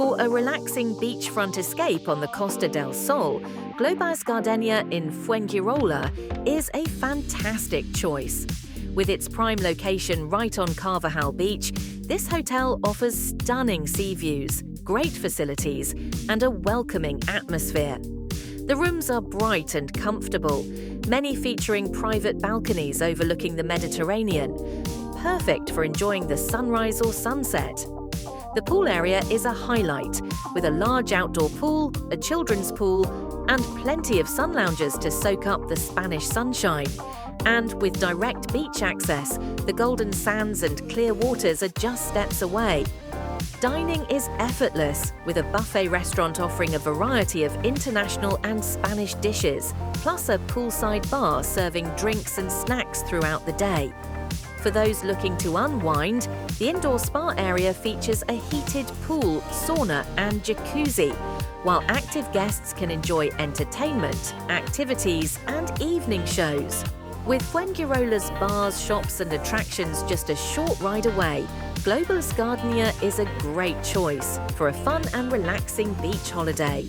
For a relaxing beachfront escape on the Costa del Sol, Globales Gardenia in Fuengirola is a fantastic choice. With its prime location right on Carvajal Beach, this hotel offers stunning sea views, great facilities, and a welcoming atmosphere. The rooms are bright and comfortable, many featuring private balconies overlooking the Mediterranean, perfect for enjoying the sunrise or sunset. The pool area is a highlight, with a large outdoor pool, a children's pool, and plenty of sun loungers to soak up the Spanish sunshine. And with direct beach access, the golden sands and clear waters are just steps away. Dining is effortless, with a buffet restaurant offering a variety of international and Spanish dishes, plus a poolside bar serving drinks and snacks throughout the day. For those looking to unwind, the indoor spa area features a heated pool, sauna and jacuzzi, while active guests can enjoy entertainment, activities and evening shows. With Fuengirola's bars, shops and attractions just a short ride away, Globales Gardenia is a great choice for a fun and relaxing beach holiday.